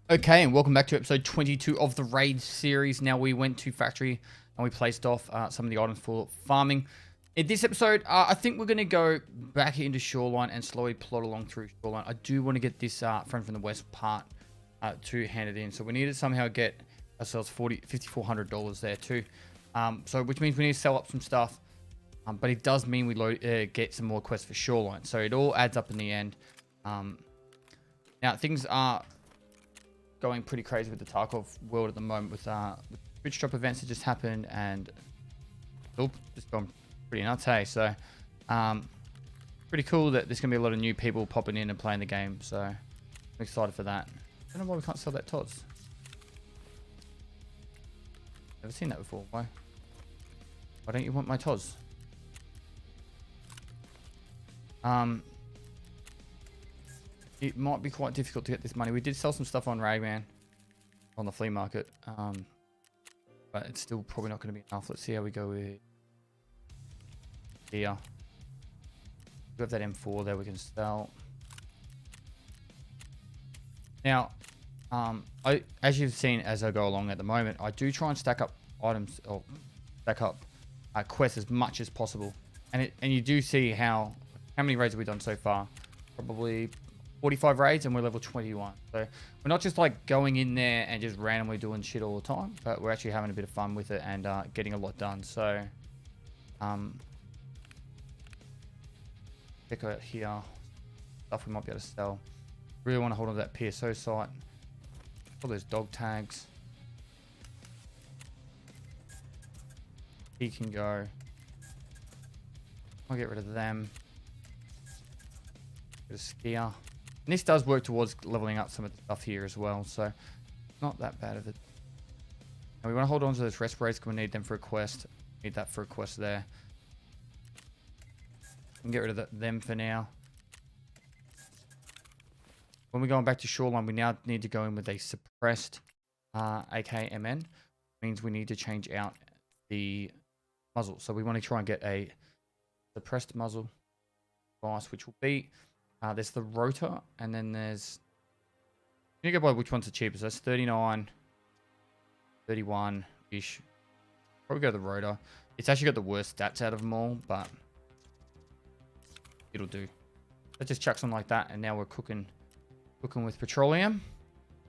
Okay, and welcome back to episode 22 of the Raid series. Now we went to factory and we placed off some of the items for farming. In this episode, I think we're going to go back into Shoreline and slowly plot along through Shoreline. I do want to get this friend from the west part to hand it in. So we need to somehow get ourselves $5,400 there too. So which means we need to sell up some stuff. But it does mean we get some more quests for Shoreline. So it all adds up in the end. Now things are going pretty crazy with the Tarkov world at the moment with bridge drop events that just happened and just gone pretty nuts, hey. So pretty cool that there's gonna be a lot of new people popping in and playing the game, so I'm excited for that. I don't know why we can't sell that TODS. Never seen that before. Why don't you want my TODS? It might be quite difficult to get this money. We did sell some stuff on Ragman on the flea market, but it's still probably not going to be enough. Let's see how we go with here. We have that M4 there we can sell. Now, as you've seen as I go along at the moment, I do try and stack up items or stack up quests as much as possible, and you do see how many raids have we done so far? Probably 45 raids and we're level 21. So we're not just like going in there and just randomly doing shit all the time, but we're actually having a bit of fun with it and getting a lot done. So check out here stuff we might be able to sell. Really want to hold on to that PSO site. All those dog tags. He can go. I'll get rid of them. Get a skier. And this does work towards leveling up some of the stuff here as well, so not that bad of it. And we want to hold on to those respirators because we need them for a quest. Need that for a quest there. We can get rid of them for now. When we're going back to Shoreline, we now need to go in with a suppressed AKMN. Means we need to change out the muzzle. So we want to try and get a suppressed muzzle device, which will be there's the rotor, and then there's you go by which one's the cheapest. That's 39, 31 ish. Probably go the rotor. It's actually got the worst stats out of them all, but it'll do. Let's just chuck something like that, and now we're cooking with petroleum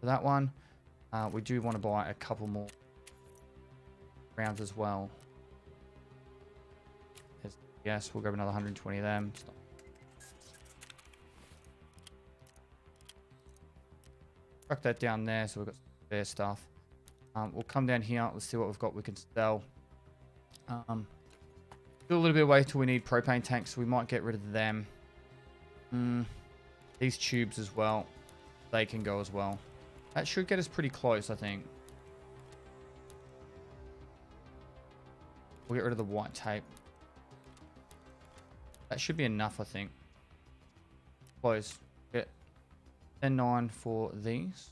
for that one. We do want to buy a couple more rounds as well. Yes, we'll grab another 120 of them. Chuck that down there, so we've got some spare stuff. We'll come down here. Let's see what we've got we can sell. Still a little bit away till we need propane tanks, so we might get rid of them. These tubes as well. They can go as well. That should get us pretty close, I think. We'll get rid of the white tape. That should be enough, I think. Close. Get 10.9 for these.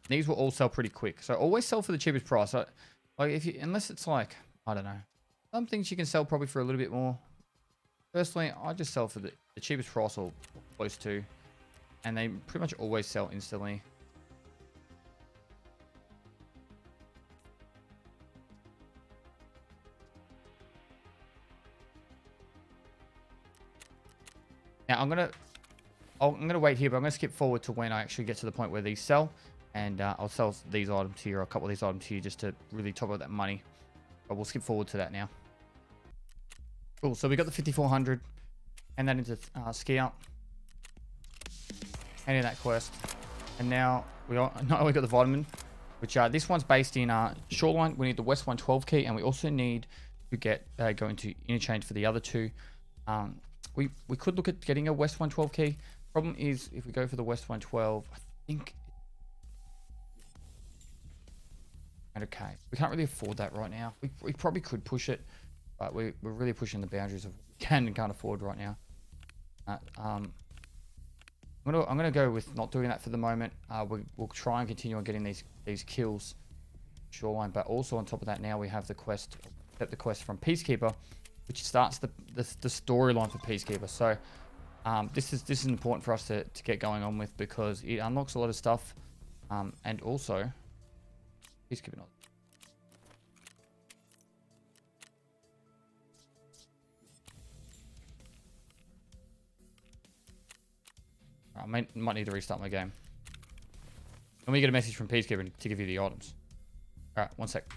These will all sell pretty quick. So always sell for the cheapest price. Like if you, unless it's like, I don't know. Some things you can sell probably for a little bit more. Personally, I just sell for the cheapest price or close to. And they pretty much always sell instantly. Now I'm gonna wait here, but I'm gonna skip forward to when I actually get to the point where these sell, and I'll sell these items here, or a couple of these items here, just to really top up that money. But we'll skip forward to that now. Cool. So we got the 5,400, and that into ski up, and in that quest, and now we got the vitamin, which this one's based in Shoreline. We need the West 112 key, and we also need to get go into interchange for the other two. We could look at getting a West 112 key. Problem is, if we go for the West 112, I think... Okay, we can't really afford that right now. We probably could push it, but we're really pushing the boundaries of what we can and can't afford right now. I'm gonna go with not doing that for the moment. We'll try and continue on getting these kills, Shoreline. But also on top of that, now we have the quest from Peacekeeper, which starts the storyline for Peacekeeper. So This is important for us to get going on with because it unlocks a lot of stuff, and also Peacekeeper knowledge. I might need to restart my game. And we get a message from Peacekeeper to give you the items. Alright, one sec.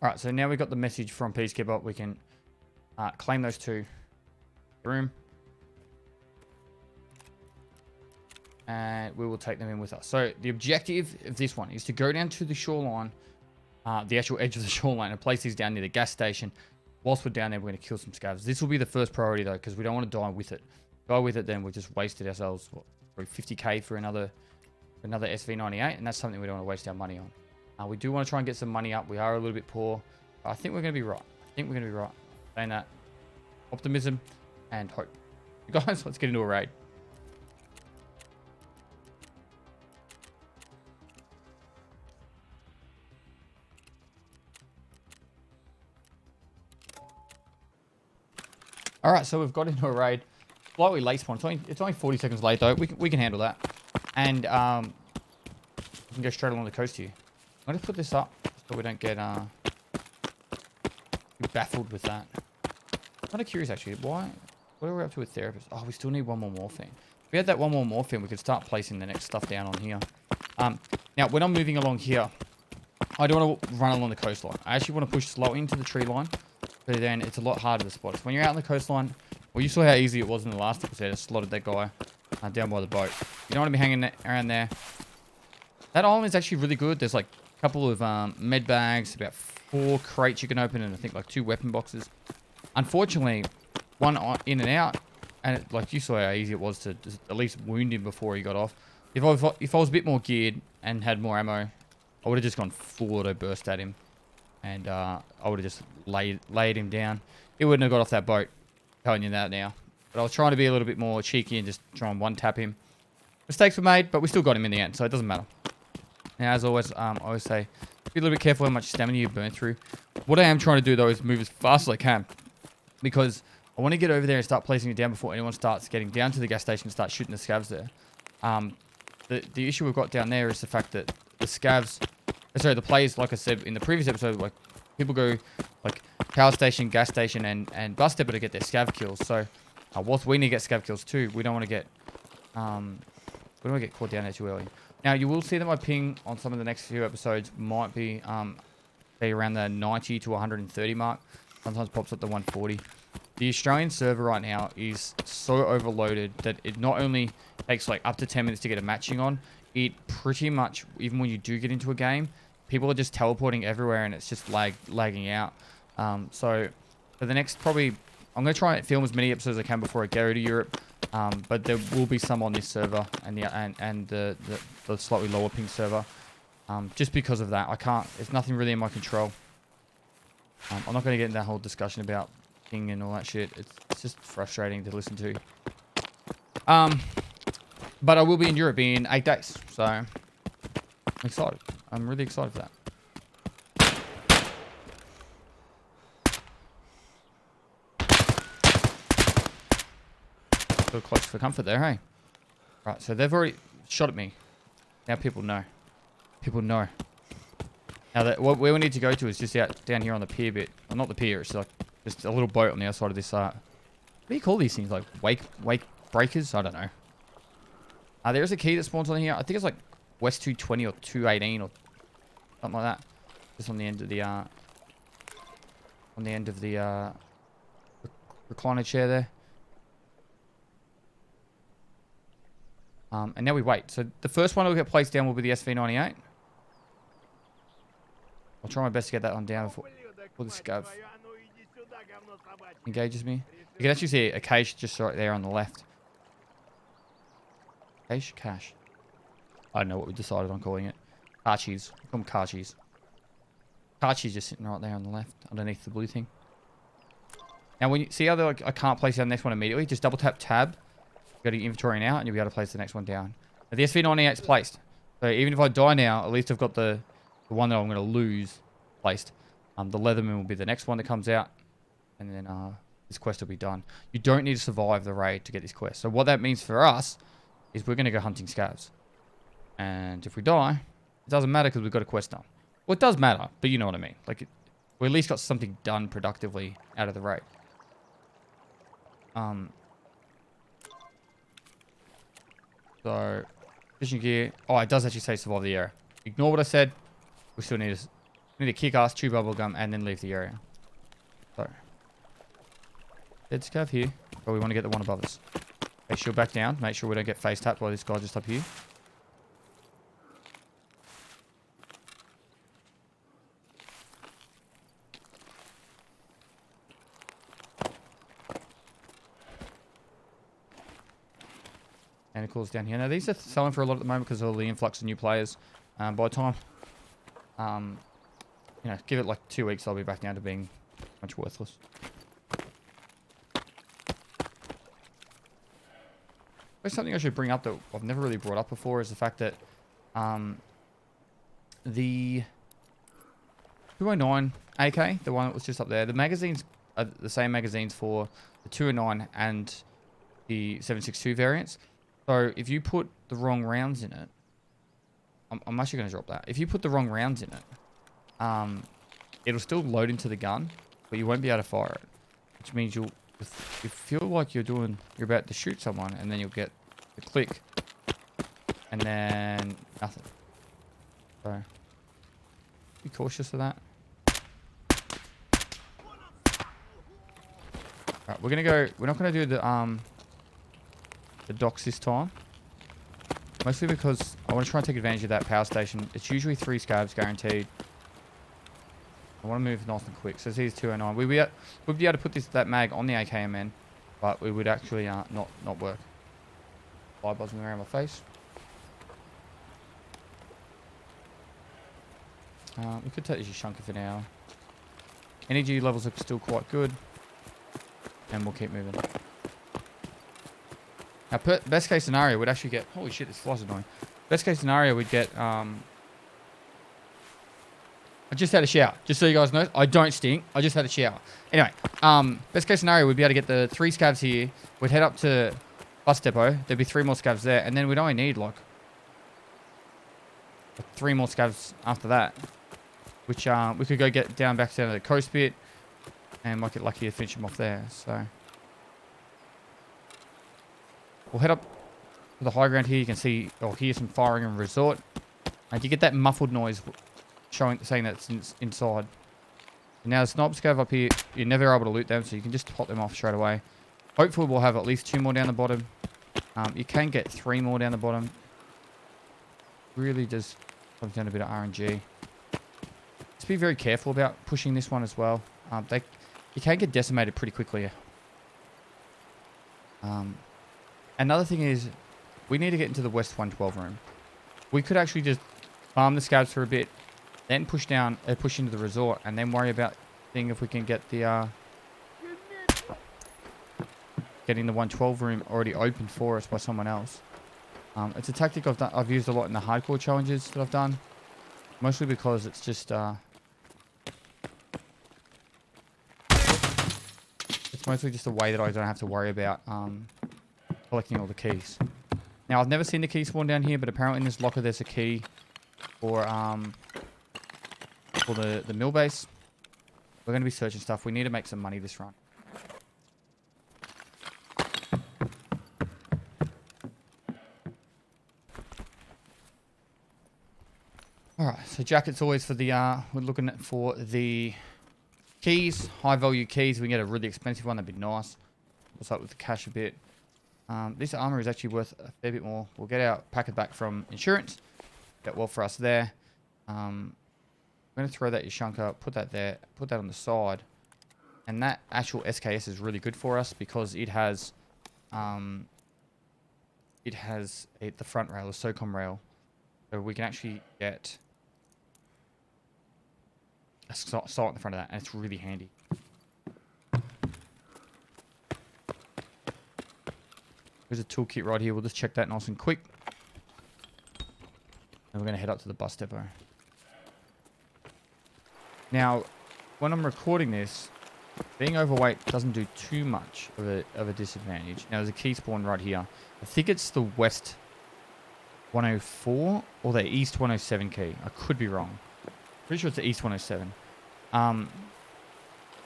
Alright, so now we've got the message from Peacekeeper. We can claim those two. Room. And we will take them in with us. So the objective of this one is to go down to the shoreline, the actual edge of the shoreline, and place these down near the gas station. Whilst we're down there, we're going to kill some scavs. This will be the first priority though, because we don't want to die with it. Die with it, then we've just wasted ourselves, what, probably 50k for another SV98, and that's something we don't want to waste our money on. We do want to try and get some money up. We are a little bit poor. But I think we're going to be right. Saying that, optimism and hope. You guys, let's get into a raid. All right, so we've got into a raid. Slightly late spawn. It's only 40 seconds late though. We can handle that, and we can go straight along the coast here. I'm gonna put this up so we don't get baffled with that. I'm kind of curious actually. What are we up to with therapist? Oh, we still need one more morphine. If we had that one more morphine, we could start placing the next stuff down on here. Now when I'm moving along here, I don't want to run along the coastline. I actually want to push slow into the tree line. But then it's a lot harder to spot. So when you're out on the coastline, well, you saw how easy it was in the last episode. I slotted that guy down by the boat. You don't want to be hanging around there. That island is actually really good. There's like a couple of med bags, about 4 crates you can open, and I think like 2 weapon boxes. Unfortunately, one in and out, and like you saw how easy it was to just at least wound him before he got off. If I was a bit more geared and had more ammo, I would have just gone full auto burst at him. And I would have just laid him down. He wouldn't have got off that boat. Telling you that now. But I was trying to be a little bit more cheeky and just try and one-tap him. Mistakes were made, but we still got him in the end, so it doesn't matter. Now, as always, I always say, be a little bit careful how much stamina you burn through. What I am trying to do, though, is move as fast as I can. Because I want to get over there and start placing it down before anyone starts getting down to the gas station and start shooting the scavs there. The issue we've got down there is the fact that the scavs... Sorry, the players, like I said in the previous episode, like people go like power station, gas station, and bus depot to get their scav kills. So, whilst we need to get scav kills too, we don't want to get caught down there too early. Now, you will see that my ping on some of the next few episodes might be around the 90 to 130 mark. Sometimes pops up to 140. The Australian server right now is so overloaded that it not only takes like up to 10 minutes to get a matching on, it pretty much, even when you do get into a game, people are just teleporting everywhere and it's just lagging out. So for the next probably, I'm going to try and film as many episodes as I can before I go to Europe. But there will be some on this server and the slightly lower ping server. Just because of that, I can't, it's nothing really in my control. I'm not going to get into that whole discussion about ping and all that shit. It's just frustrating to listen to. But I will be in Europe in 8 days, so I'm excited. I'm really excited for that. A little close for comfort there, hey? Right, so they've already shot at me. Now people know. People know. Now, where we need to go to is just down here on the pier bit. Well, not the pier, it's like just a little boat on the other side of this. What do you call these things? Like wake breakers? I don't know. There is a key that spawns on here. I think it's like West 220 or 218 or something like that. Just on the end of the recliner chair there. And now we wait. So the first one will get placed down will be the SV98. I'll try my best to get that one down before the scav engages me. You can actually see a cache just right there on the left. Cache? I don't know what we decided on calling it. Karchis. We call them Karchis. Karchi's just sitting right there on the left, underneath the blue thing. Now, when you see how I can't place the next one immediately, just double tap tab, go to your inventory now, and you'll be able to place the next one down. Now, the SV98's placed. So even if I die now, at least I've got the one that I'm going to lose placed. The Leatherman will be the next one that comes out. And then the this quest will be done. You don't need to survive the raid to get this quest. So what that means for us is we're going to go hunting scavs. And if we die, it doesn't matter because we've got a quest done. Well, it does matter, but you know what I mean. Like, we at least got something done productively out of the raid. So, fishing gear. Oh, it does actually say survive the area. Ignore what I said. We still need to kick ass, chew bubble gum, and then leave the area. So, dead scav here, but we want to get the one above us. Okay, shield back down. Make sure we don't get face tapped by this guy just up here. And it cools down here. Now, these are selling for a lot at the moment because of all the influx of new players. By the time, you know, give it like 2 weeks, I'll be back down to being much worthless. There's something I should bring up that I've never really brought up before is the fact that the 209 AK, the one that was just up there, the magazines are the same magazines for the 209 and the 7.62 variants. So if you put the wrong rounds in it, I'm actually going to drop that. If you put the wrong rounds in it, it'll still load into the gun, but you won't be able to fire it. Which means you feel like you're about to shoot someone, and then you'll get the click, and then nothing. So be cautious of that. Right, we're not gonna do the docks this time. Mostly because I want to try and take advantage of that power station. It's usually 3 scavs guaranteed. I want to move nice and quick. So this is 209. We'd be able to put that mag on the AKMN, but we would actually not work. Fly buzzing around my face. We could take this Shunker for now. Energy levels are still quite good. And we'll keep moving. Now, best case scenario, we'd actually get... Holy shit, this fly's annoying. Best case scenario, we'd get... I just had a shower. Just so you guys know, I don't stink. I just had a shower. Anyway, best case scenario, we'd be able to get the 3 scavs here. We'd head up to bus depot. There'd be 3 more scavs there. And then we'd only need, like 3 more scavs after that. Which we could go get down back down to the coast bit. And might get lucky to finish them off there. So... We'll head up to the high ground here. You can see or hear some firing in resort. And you get that muffled noise saying that it's inside. And now the sniper scav up here, you're never able to loot them, so you can just pop them off straight away. Hopefully we'll have at least 2 more down the bottom. You can get 3 more down the bottom. Really just comes down to a bit of RNG. Just be very careful about pushing this one as well. You can get decimated pretty quickly. Another thing is, we need to get into the West 112 room. We could actually just farm the scavs for a bit, then push into the resort, and then worry about seeing if we can get the getting the 112 room already opened for us by someone else. It's a tactic I've used a lot in the hardcore challenges that I've done, mostly because it's just it's mostly just a way that I don't have to worry about collecting all the keys. Now, I've never seen the key spawn down here, but apparently in this locker there's a key for the mill base. We're going to be searching stuff. We need to make some money this run. Alright, so jackets always for the, we're looking for the keys, high value keys. We can get a really expensive one, that'd be nice. What's up with the cash a bit? This armor is actually worth a fair bit more. We'll get our packet back from insurance. That well for us there. I'm going to throw that Shunker, put that there, put that on the side. And that actual SKS is really good for us because it has the front rail, the SOCOM rail. So we can actually get a sight in the front of that, and it's really handy. There's a toolkit right here. We'll just check that nice and quick. And we're going to head up to the bus depot. Now, when I'm recording this, being overweight doesn't do too much of a disadvantage. Now, there's a key spawn right here. I think it's the west 104 or the east 107 key. I could be wrong. Pretty sure it's the east 107. Now,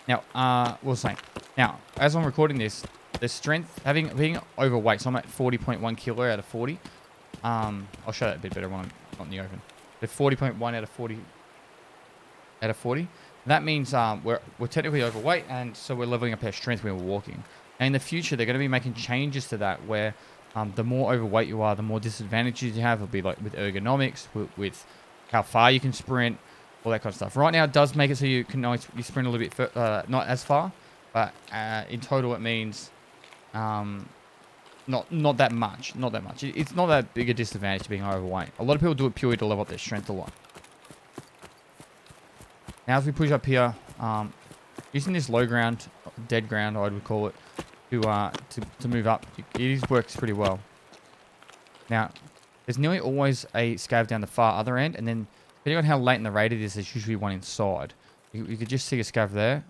what was I saying? Now, as I'm recording this, the strength, being overweight, so I'm at 40.1 kilo out of 40. I'll show that a bit better when I'm not in the oven. But 40.1 out of 40. Out of 40. That means we're technically overweight, and so we're leveling up our strength when we're walking. And in the future, they're going to be making changes to that, where the more overweight you are, the more disadvantages you have. It'll be like with ergonomics, with how far you can sprint, all that kind of stuff. Right now, it does make it so you can only sprint a little bit, not as far, but in total, it means not that much. Not that much. It's not that big a disadvantage to being overweight. A lot of people do it purely to level up their strength a lot. Now, as we push up here, using this low ground, dead ground, I would call it, to move up, it works pretty well. Now, there's nearly always a scav down the far other end, and then depending on how late in the raid it is, there's usually one inside. You could just see a scav there.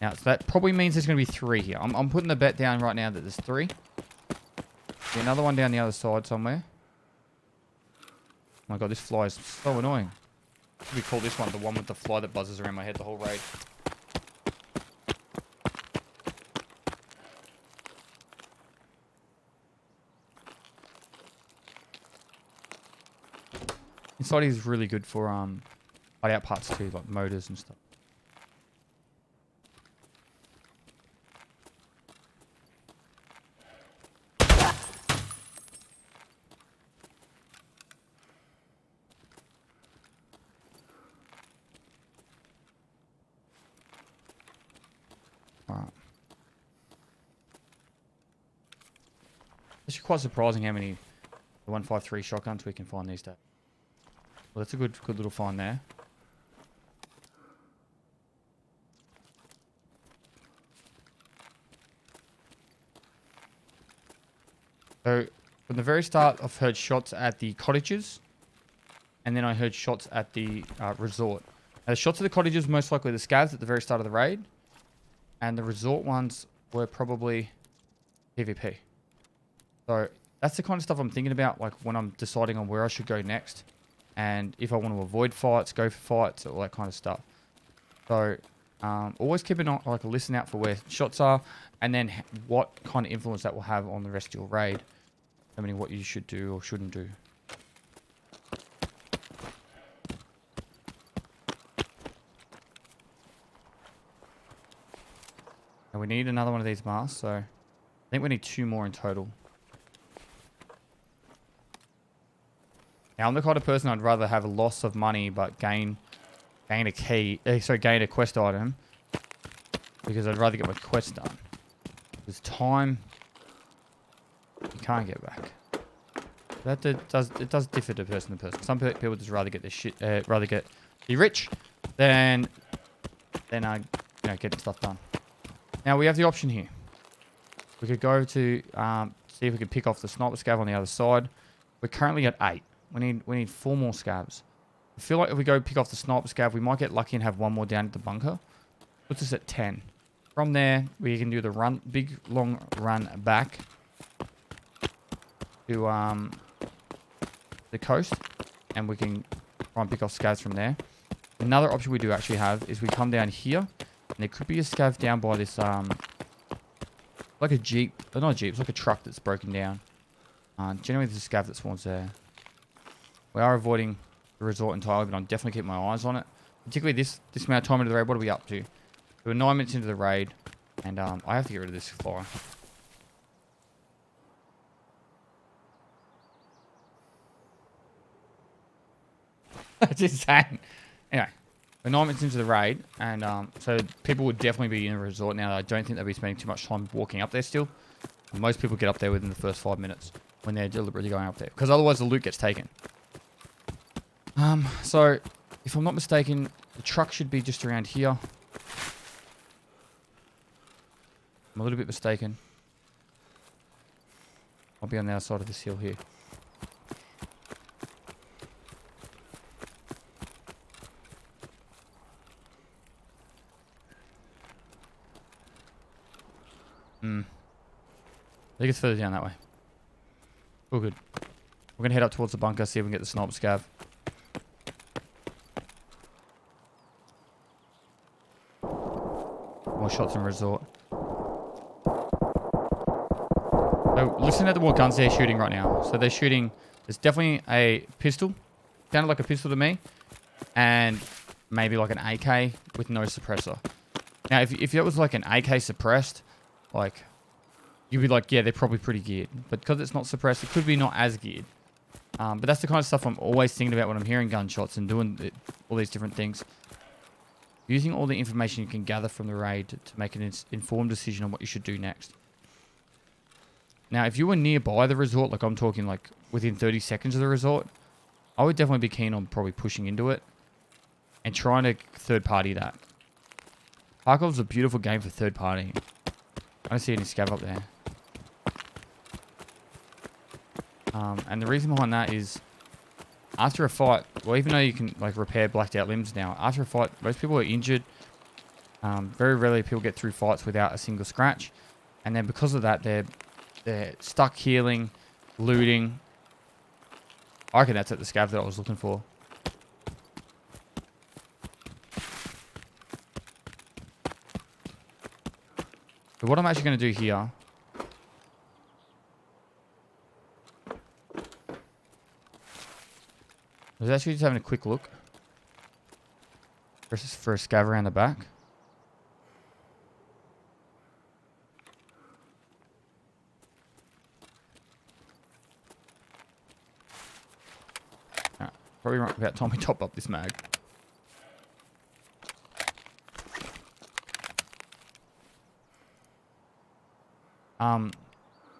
Now, so that probably means there's going to be 3 here. I'm putting the bet down right now that there's 3. There's another one down the other side somewhere. Oh my god, this fly is so annoying. We call this one the one with the fly that buzzes around my head the whole raid. Inside is really good for hideout parts too, like motors and stuff. It's quite surprising how many 153 shotguns we can find these days. Well, that's a good little find there. So, from the very start, I've heard shots at the cottages, and then I heard shots at the resort. Now, the shots at the cottages were most likely the scavs at the very start of the raid, and the resort ones were probably PvP. So that's the kind of stuff I'm thinking about, like when I'm deciding on where I should go next, and if I want to avoid fights, go for fights, all that kind of stuff. So always keep a listen out for where shots are, and then what kind of influence that will have on the rest of your raid, determining what you should do or shouldn't do. And we need another one of these masks, so I think we need 2 more in total. Now, I'm the kind of person I'd rather have a loss of money but gain a key, gain a quest item, because I'd rather get my quest done. Because time, you can't get back. It does differ to person to person. Some people just rather get be rich than getting stuff done. Now we have the option here. We could go to see if we could pick off the sniper scav on the other side. We're currently at 8. We need 4 more scavs. I feel like if we go pick off the sniper scav, we might get lucky and have 1 more down at the bunker. Puts us at 10. From there, we can do the big long run back to the coast, and we can try and pick off scavs from there. Another option we do actually have is we come down here, and there could be a scav down by this like a jeep, not a jeep, it's like a truck that's broken down. Generally, there's a scav that spawns there. We are avoiding the resort entirely, but I'm definitely keeping my eyes on it. Particularly this amount of time into the raid. What are we up to? We're 9 minutes into the raid, and I have to get rid of this fly. That's insane. Anyway, we're 9 minutes into the raid, and so people would definitely be in the resort now. I don't think they'll be spending too much time walking up there still. Most people get up there within the first 5 minutes when they're deliberately going up there, because otherwise the loot gets taken. So, if I'm not mistaken, the truck should be just around here. I'm a little bit mistaken. I'll be on the other side of this hill here. I think it's further down that way. All good. We're going to head up towards the bunker, see if we can get the sniper scav. More shots in resort. So listen to what guns they're shooting right now. So they're shooting... There's definitely a pistol. Sounded like a pistol to me. And maybe like an AK with no suppressor. Now, if it was like an AK suppressed, like... You'd be like, yeah, they're probably pretty geared. But because it's not suppressed, it could be not as geared. But that's the kind of stuff I'm always thinking about when I'm hearing gunshots and doing all these different things. Using all the information you can gather from the raid to make an informed decision on what you should do next. Now, if you were nearby the resort, like I'm talking like within 30 seconds of the resort, I would definitely be keen on probably pushing into it and trying to third party that. Tarkov's a beautiful game for third party. I don't see any scav up there. And the reason behind that is after a fight, well, even though you can like repair blacked out limbs now, after a fight, most people are injured. Very rarely people get through fights without a single scratch. And then because of that, they're stuck healing, looting. I reckon that's at the scav that I was looking for. So what I'm actually going to do here... I was actually just having a quick look for a scav around the back. Right, probably right about time we top up this mag. Had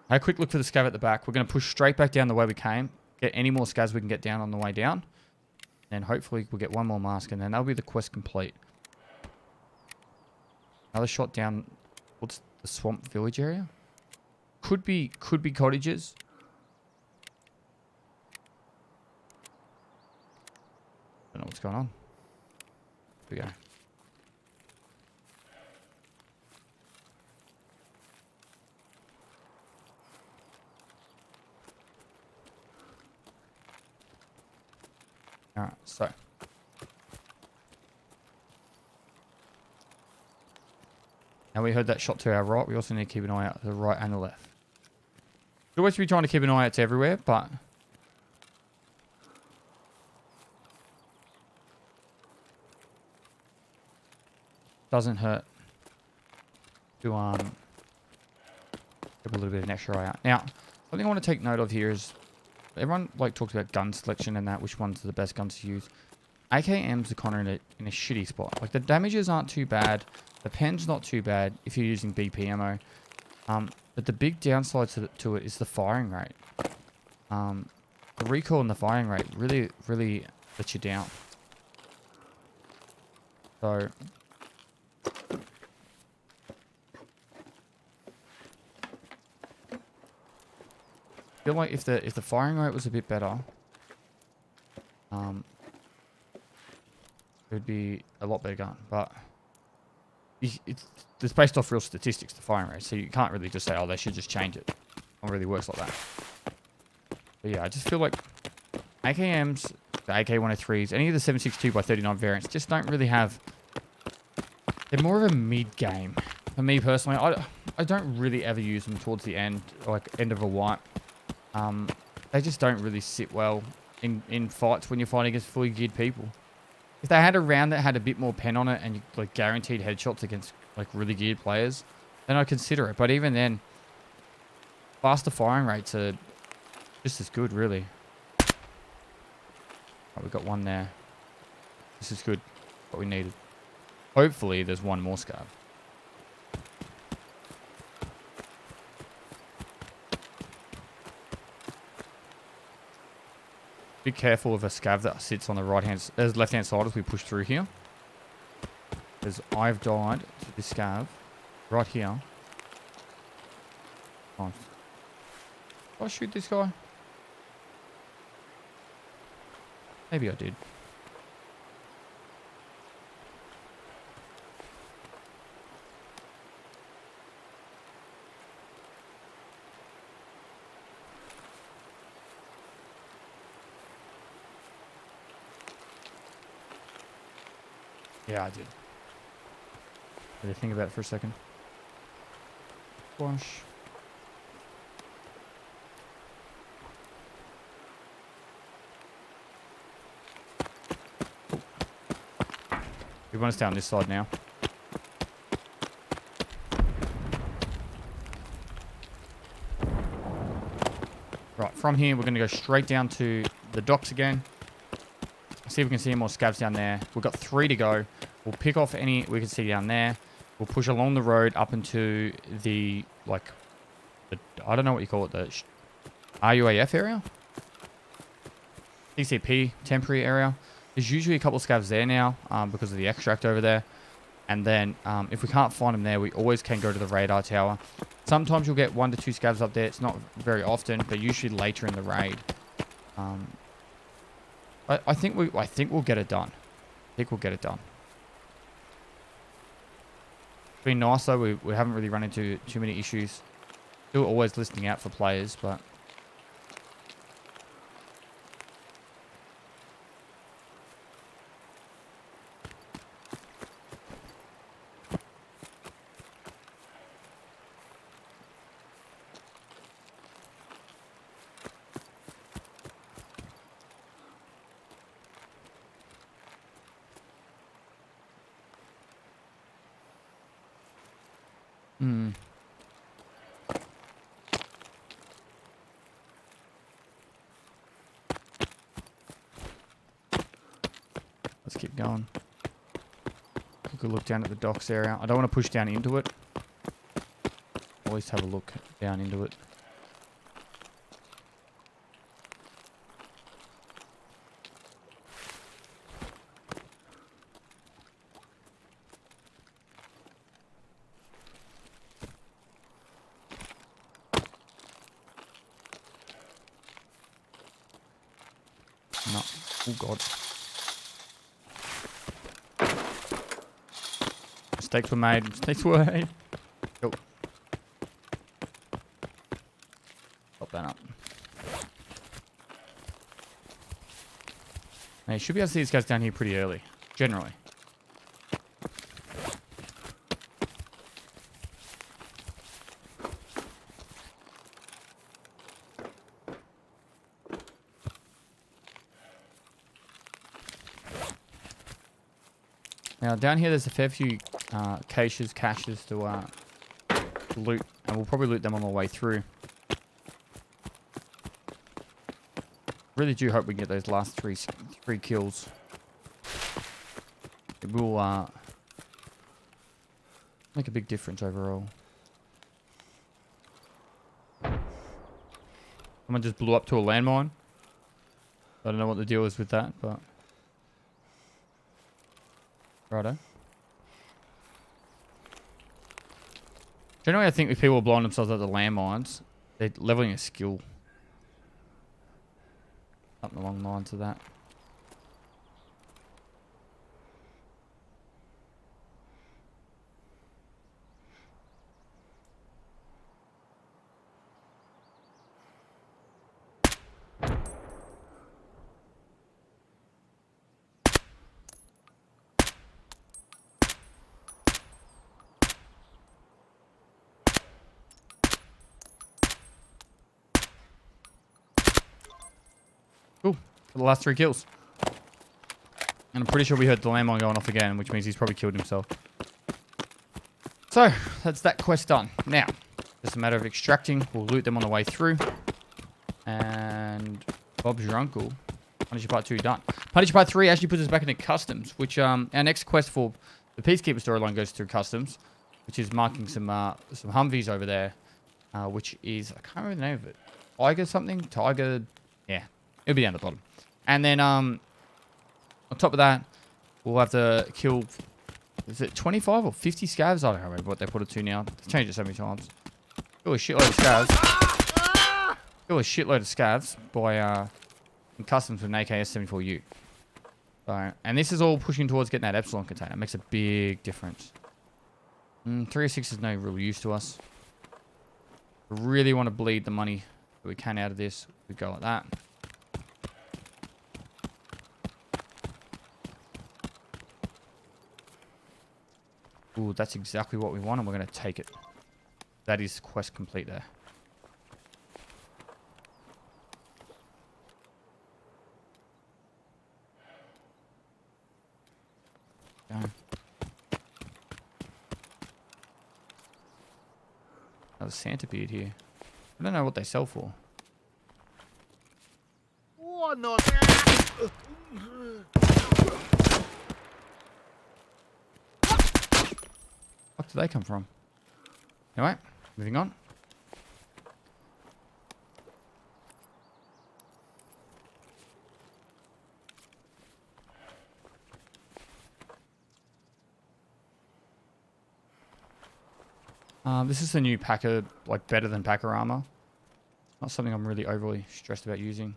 a quick look for the scav at the back. We're going to push straight back down the way we came. Get any more scavs we can get down on the way down. And hopefully we'll get one more mask and then that'll be the quest complete. Another shot down. What's the swamp village area? Could be cottages. Don't know what's going on. Here we go. Alright, so. Now we heard that shot to our right. We also need to keep an eye out to the right and the left. We'll always be trying to keep an eye out to everywhere, but... doesn't hurt to keep a little bit of an extra eye out. Now, something I want to take note of here is... Everyone like talks about gun selection and that, which ones are the best guns to use. AKMs are kind of in a shitty spot. Like the damages aren't too bad, the pen's not too bad if you're using BP ammo. But the big downside to it is the firing rate. The recoil and the firing rate really let you down. So I feel like if the firing rate was a bit better, it would be a lot better gun. But it's based off real statistics, the firing rate, so you can't really just say, oh, they should just change it. It don't really works like that. But yeah, I just feel like AKMs, the AK-103s, any of the 7.62x39 variants just don't really have... They're more of a mid-game. For me personally, I don't really ever use them towards the end, like end of a wipe. They just don't really sit well in fights when you're fighting against fully geared people. If they had a round that had a bit more pen on it and you, like guaranteed headshots against like really geared players, then I'd consider it. But even then, faster firing rates are just as good, really. Oh, we've got one there. This is good. What we needed. Hopefully, there's one more scav. Be careful of a scav that sits on the left-hand side as we push through here. Because I've died to this scav right here. Oh. Did I shoot this guy? Maybe I did. Yeah, I did. Really think about it for a second. Wash. We want to stay on this side now. Right, from here, we're going to go straight down to the docks again. See if we can see any more scavs down there. We've got 3 to go. We'll pick off any we can see down there. We'll push along the road up into the, like, I don't know what you call it, the RUAF area? CCP temporary area. There's usually a couple of scavs there now because of the extract over there. And then if we can't find them there, we always can go to the radar tower. Sometimes you'll get 1 to 2 scavs up there. It's not very often, but usually later in the raid. I think we'll get it done. I think we'll get it done. It's been nice though. We haven't really run into too many issues. Still always listening out for players, but let's keep going. A good look down at the docks area. I don't want to push down into it. Always have a look down into it. No. Oh god. Mistakes were made. Mistakes were made. Cool. Pop that up. Now you should be able to see these guys down here pretty early. Generally. Now down here there's a fair few caches to loot, and we'll probably loot them on the way through. Really do hope we can get those last three kills. It will make a big difference overall. Someone just blew up to a landmine. I don't know what the deal is with that, but righto. Generally, I think if people are blowing themselves up the landmines, they're leveling a skill. Something along the lines of that. Cool. For the last 3 kills. And I'm pretty sure we heard the landmine going off again, which means he's probably killed himself. So, that's that quest done. Now, just a matter of extracting. We'll loot them on the way through. And Bob's your uncle. Punisher Part 2 done. Punisher Part 3 actually puts us back into customs, which our next quest for the Peacekeeper storyline goes through customs, which is marking some Humvees over there, which is, I can't remember the name of it. Tiger something? Tiger, yeah. It'll be down the bottom. And then on top of that, we'll have to kill, is it 25 or 50 scavs? I don't remember what they put it to now. They've changed it so many times. Kill a shitload of scavs. Kill a shitload of scavs by in customs with an AKS-74U. So, and this is all pushing towards getting that Epsilon Container. It makes a big difference. 306 is no real use to us. We really want to bleed the money that we can out of this. We go like that. Ooh, that's exactly what we want, and we're going to take it. That is quest complete there. Go. Another centipede here. I don't know what they sell for. What not? Where did they come from? Anyway, moving on. This is the new Packer, like better than Packer armor. Not something I'm really overly stressed about using.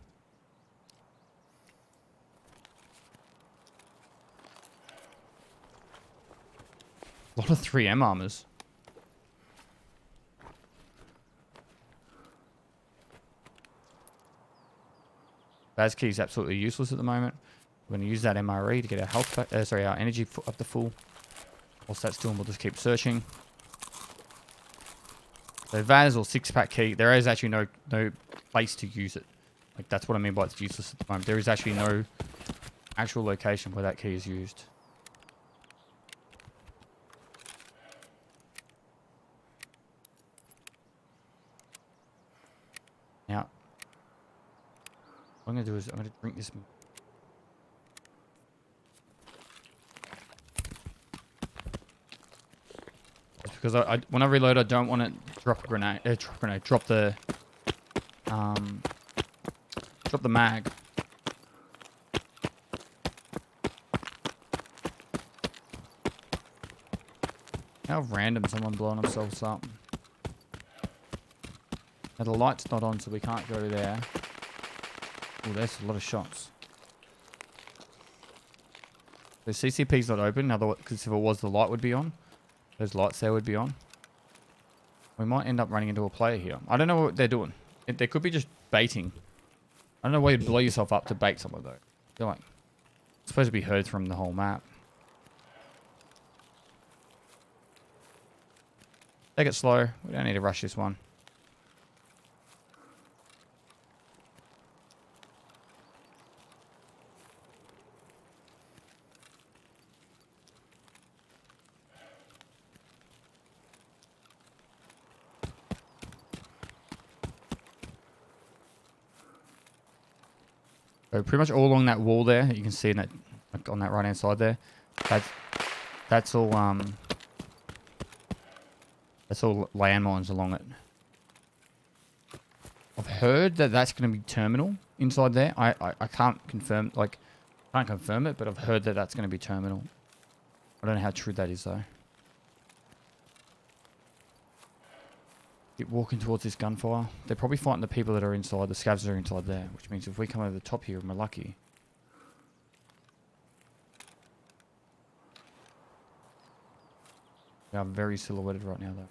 A lot of 3M armors. Baz key is absolutely useless at the moment. We're going to use that MRE to get our health back, our energy up to full. Whilst that's doing, we'll just keep searching. So Vaz or 6-pack key, there is actually no place to use it. Like, that's what I mean by it's useless at the moment. There is actually no actual location where that key is used. Now, what I'm going to do is I'm going to drink this. Just because when I reload, I don't want to drop a grenade. Drop the mag. How random someone blowing themselves up. Now the light's not on, so we can't go there. Oh, there's a lot of shots. The CCP's not open, because if it was, the light would be on. Those lights there would be on. We might end up running into a player here. I don't know what they're doing. They could be just baiting. I don't know why you'd blow yourself up to bait someone, though. You're like, it's supposed to be heard from the whole map. Take it slow. We don't need to rush this one. So pretty much all along that wall there, you can see in that, like on that right hand side there, that's all landmines along it. I've heard that that's going to be terminal inside there. I can't confirm, can't confirm it, but I've heard that that's going to be terminal. I don't know how true that is though. Keep walking towards this gunfire. They're probably fighting the people that are inside. The scavs are inside there, which means if we come over the top here and we're lucky. We are very silhouetted right now though.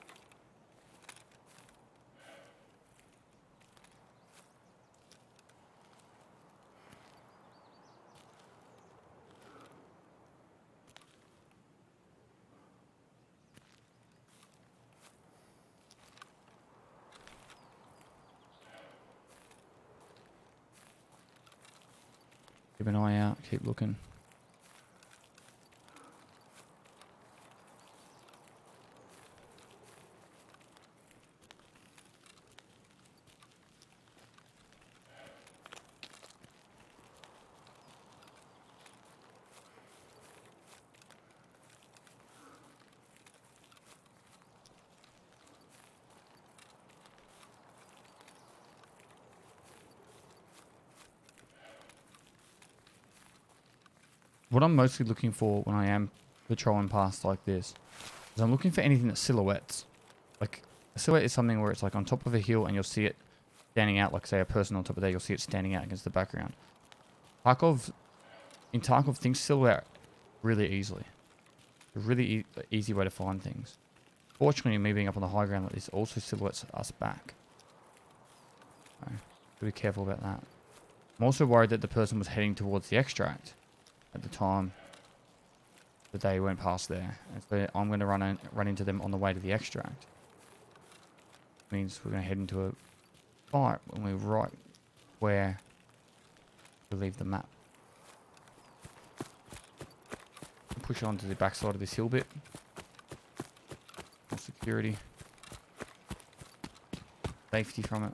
Keep an eye out, keep looking. What I'm mostly looking for when I am patrolling past like this is I'm looking for anything that silhouettes. Like, a silhouette is something where it's like on top of a hill and you'll see it standing out, like say a person on top of there, you'll see it standing out against the background. In Tarkov, things silhouette really easily. A really easy way to find things. Fortunately, me being up on the high ground like this also silhouettes us back. So, be careful about that. I'm also worried that the person was heading towards the extract at the time. But they went past there. And so I'm going to run into them on the way to the extract. Means we're going to head into a fight when we're right where we leave the map. Push on to the backside of this hill bit. More security. Safety from it.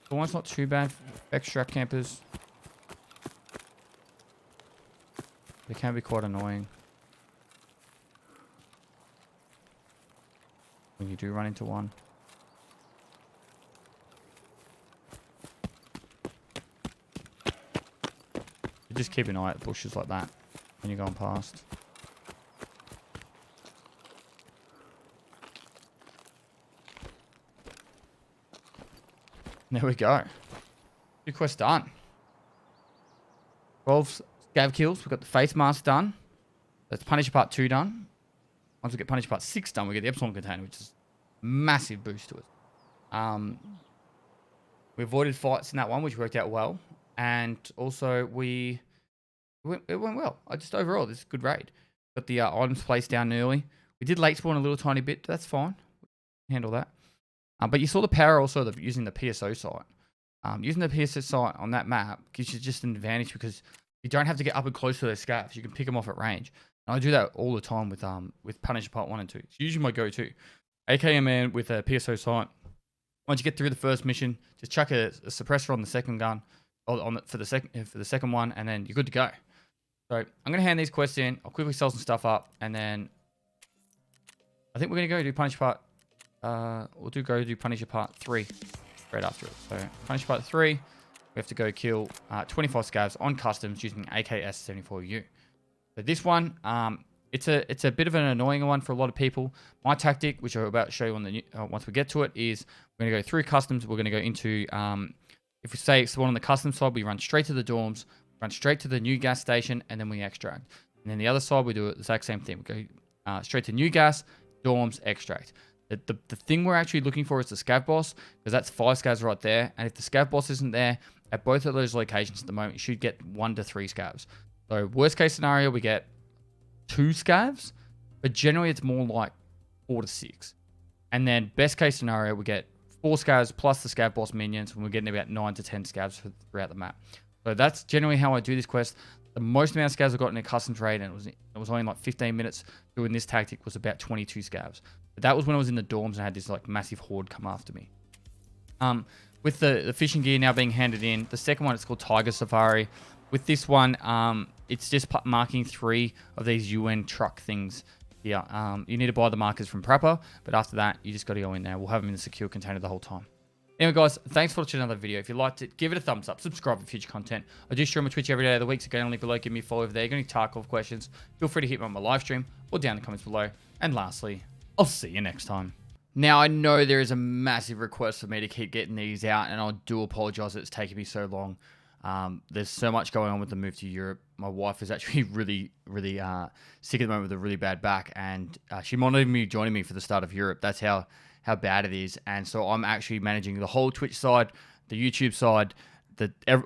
The one's not too bad for extract campers. They can be quite annoying when you do run into one. You just keep an eye at bushes like that when you're going past. There we go. Good quest done. 12 scav kills. We've got the face mask done. That's Punisher Part 2 done. Once we get Punisher Part 6 done, we get the Epsilon Container, which is a massive boost to it. We avoided fights in that one, which worked out well. And also, it went well. Overall, this is a good raid. Got the items placed down early. We did late spawn a little tiny bit. That's fine. Handle that. But you saw the power also of using the PSO site. Using the PSO site on that map gives you just an advantage because you don't have to get up and close to those scavs. You can pick them off at range. And I do that all the time with Punisher Part 1 and 2. It's usually my go-to. AKM man with a PSO site. Once you get through the first mission, just chuck a suppressor on the second gun, for the second one, and then you're good to go. So I'm gonna hand these quests in. I'll quickly sell some stuff up, and then I think we're gonna go do Punisher Part. We'll go do Punisher Part 3 right after it. So Punisher Part 3, we have to go kill 25 scavs on customs using AKS-74U. So this one, it's a bit of an annoying one for a lot of people. My tactic, which I'm about to show you on the once we get to it, is we're gonna go through customs. We're gonna go into if we say spawn on the custom side, we run straight to the dorms, run straight to the new gas station, and then we extract. And then the other side, we do the exact same thing. We go straight to new gas, dorms, extract. The thing we're actually looking for is the scav boss, because that's 5 scavs right there. And if the scav boss isn't there, at both of those locations at the moment, you should get 1 to 3 scavs. So worst case scenario, we get 2 scavs, but generally it's more like 4 to 6. And then best case scenario, we get 4 scavs plus the scav boss minions, and we're getting about 9 to 10 scavs throughout the map. So that's generally how I do this quest. The most amount of scavs I got in a customs raid, and it was only like 15 minutes doing this tactic, was about 22 scavs. But that was when I was in the dorms and I had this like massive horde come after me. With the fishing gear now being handed in, the second one, it's called Tiger Safari. With this one, it's just marking 3 of these UN truck things here. You need to buy the markers from Prapper, but after that, you just got to go in there. We'll have them in the secure container the whole time. Anyway, guys, thanks for watching another video. If you liked it, give it a thumbs up. Subscribe for future content. I do stream on Twitch every day of the week, so go down the link below. Give me a follow over there. If you got any Tarkov questions, feel free to hit me on my live stream or down in the comments below. And lastly, I'll see you next time. Now, I know there is a massive request for me to keep getting these out, and I do apologize that it's taking me so long. There's so much going on with the move to Europe. My wife is actually really sick at the moment with a really bad back, and she wanted me joining me for the start of Europe. That's how bad it is. And so I'm actually managing the whole Twitch side, the YouTube side,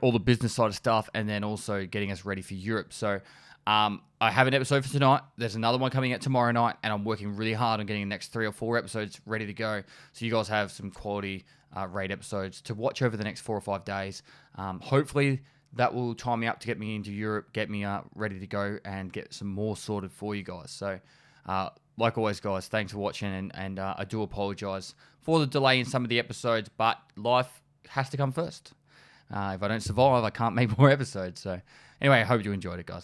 all the business side of stuff, and then also getting us ready for Europe. So I have an episode for tonight. There's another one coming out tomorrow night, and I'm working really hard on getting the next 3 or 4 episodes ready to go, so you guys have some quality raid episodes to watch over the next 4 or 5 days. Hopefully that will time me up to get me into Europe, get me ready to go, and get some more sorted for you guys. So like always, guys, thanks for watching, and I do apologize for the delay in some of the episodes, but life has to come first. If I don't survive, I can't make more episodes. So anyway, I hope you enjoyed it, guys.